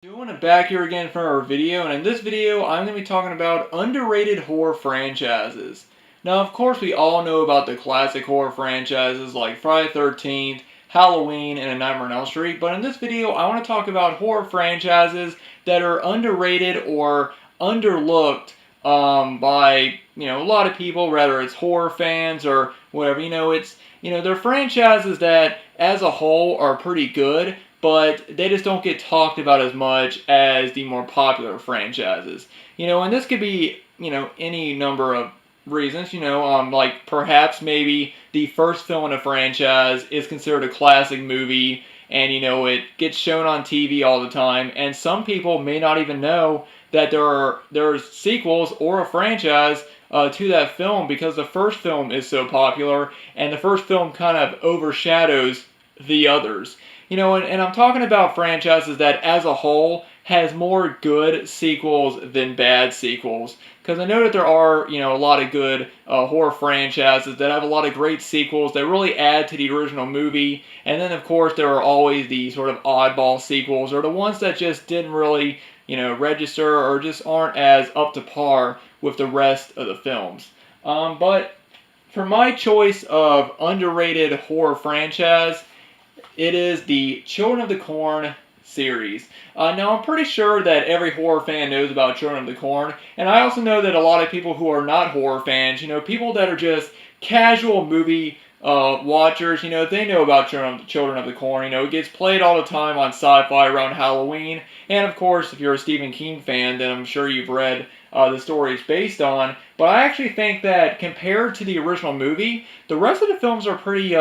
Doing it back here again for our video, and in this video I'm going to be talking about underrated horror franchises. Now of course we all know about the classic horror franchises like Friday the 13th, Halloween, and A Nightmare on Elm Street, but in this video I want to talk about horror franchises that are underrated or underlooked by a lot of people, whether it's horror fans or whatever. They're franchises that as a whole are pretty good, but they just don't get talked about as much as the more popular franchises. And this could be, any number of reasons, like perhaps maybe the first film in a franchise is considered a classic movie and, it gets shown on TV all the time, and some people may not even know that there's sequels or a franchise to that film because the first film is so popular and the first film kind of overshadows the others. And I'm talking about franchises that as a whole has more good sequels than bad sequels. Because I know that there are, a lot of good horror franchises that have a lot of great sequels that really add to the original movie. And then, of course, there are always the sort of oddball sequels or the ones that just didn't really, register or just aren't as up to par with the rest of the films. But for my choice of underrated horror franchise, it is the Children of the Corn series. Now, I'm pretty sure that every horror fan knows about Children of the Corn, and I also know that a lot of people who are not horror fans, people that are just casual movie watchers, they know about Children of the Corn. It gets played all the time on Sci-Fi around Halloween, and of course, if you're a Stephen King fan, then I'm sure you've read the story it's based on. But I actually think that compared to the original movie, the rest of the films are pretty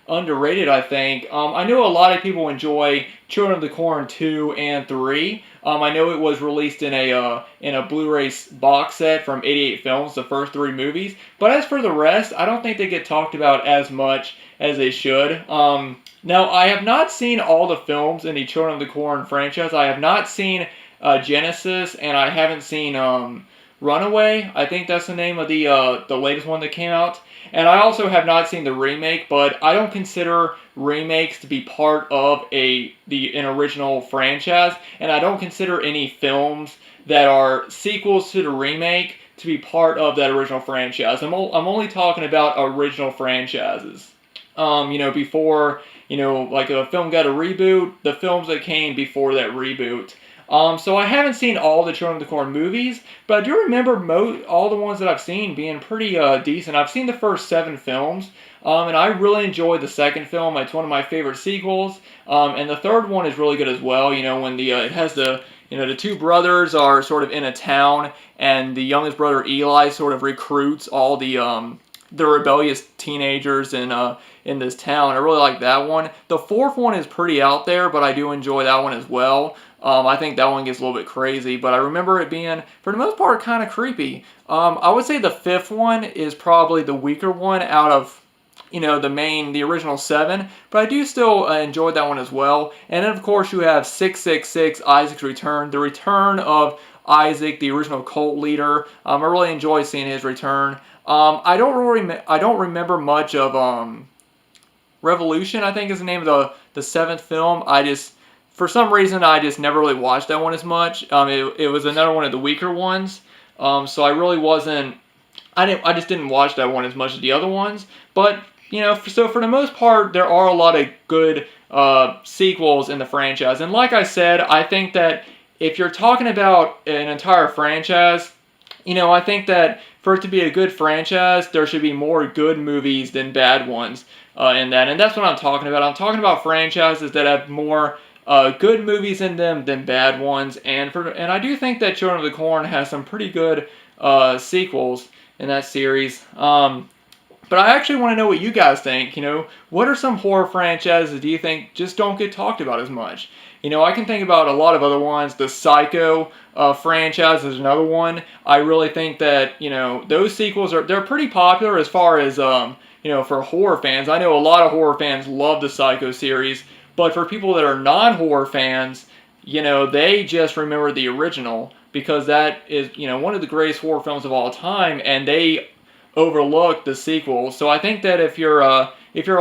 underrated, I think. I know a lot of people enjoy Children of the Corn 2 and 3. I know it was released in a Blu-ray box set from 88 Films, the first three movies. But as for the rest, I don't think they get talked about as much as they should. Now, I have not seen all the films in the Children of the Corn franchise. I have not seen Genesis, and I haven't seen Runaway. I think that's the name of the latest one that came out. And I also have not seen the remake, but I don't consider remakes to be part of an original franchise, and I don't consider any films that are sequels to the remake to be part of that original franchise. I'm only talking about original franchises. Before, like a film got a reboot, the films that came before that reboot. So I haven't seen all the Children of the Corn movies, but I do remember all the ones that I've seen being pretty decent. I've seen the first 7 films, and I really enjoyed the second film. It's one of my favorite sequels, and the third one is really good as well. When it has the two brothers are sort of in a town, and the youngest brother Eli sort of recruits all the rebellious teenagers in this town. I really like that one. The fourth one is pretty out there, but I do enjoy that one as well. I think that one gets a little bit crazy, but I remember it being, for the most part, kind of creepy. I would say the fifth one is probably the weaker one out of, the original 7, but I do still enjoy that one as well. And then, of course, you have 666, Isaac's Return, the return of Isaac, the original cult leader. I really enjoy seeing his return. I don't remember much of Revolution, I think is the name of the 7th film. For some reason, I just never really watched that one as much. It was another one of the weaker ones, so I really wasn't. I just didn't watch that one as much as the other ones. But so for the most part, there are a lot of good sequels in the franchise. And like I said, I think that if you're talking about an entire franchise, I think that for it to be a good franchise, there should be more good movies than bad ones in that. And that's what I'm talking about. I'm talking about franchises that have more good movies in them than bad ones, and I do think that Children of the Corn has some pretty good sequels in that series. But I actually want to know what you guys think. What are some horror franchises do you think just don't get talked about as much? I can think about a lot of other ones. The Psycho franchise is another one. I really think that those sequels they're pretty popular as far as for horror fans. I know a lot of horror fans love the Psycho series. But for people that are non-horror fans, they just remember the original because that is, one of the greatest horror films of all time, and they overlook the sequels. So I think that if you're a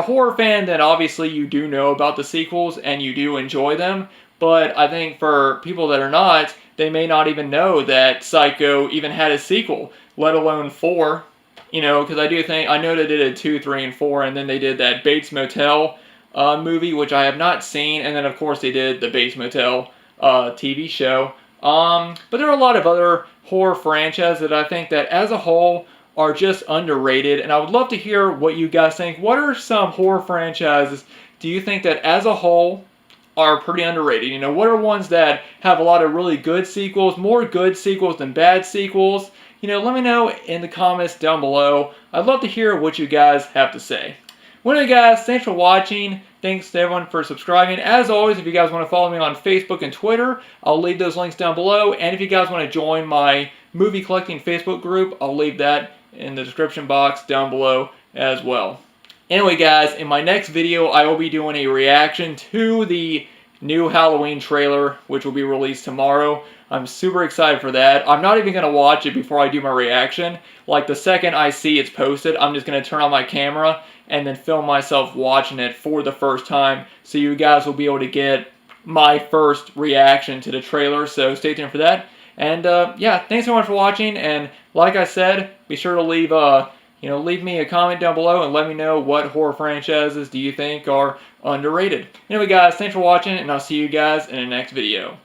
horror fan, then obviously you do know about the sequels and you do enjoy them. but I think for people that are not, they may not even know that Psycho even had a sequel, let alone 4. You know, because I know they did a 2, 3, and 4, and then they did that Bates Motel movie, which I have not seen, and then of course they did the Bates Motel TV show. But there are a lot of other horror franchises that I think that as a whole are just underrated, and I would love to hear what you guys think. What are some horror franchises do you think that as a whole are pretty underrated? You know, what are ones that have a lot of really good sequels, more good sequels than bad sequels? You know, let me know in the comments down below. I'd love to hear what you guys have to say. Well, anyway, guys, thanks for watching. Thanks to everyone for subscribing. As always, if you guys want to follow me on Facebook and Twitter, I'll leave those links down below. And if you guys want to join my movie collecting Facebook group, I'll leave that in the description box down below as well. Anyway, guys, in my next video, I will be doing a reaction to the new Halloween trailer, which will be released tomorrow. I'm super excited for that. I'm not even going to watch it before I do my reaction. Like, the second I see it's posted, I'm just going to turn on my camera and then film myself watching it for the first time, so you guys will be able to get my first reaction to the trailer, so stay tuned for that. And yeah, thanks so much for watching, and like I said, be sure to leave leave me a comment down below and let me know what horror franchises do you think are underrated. Anyway, guys, thanks for watching, and I'll see you guys in the next video.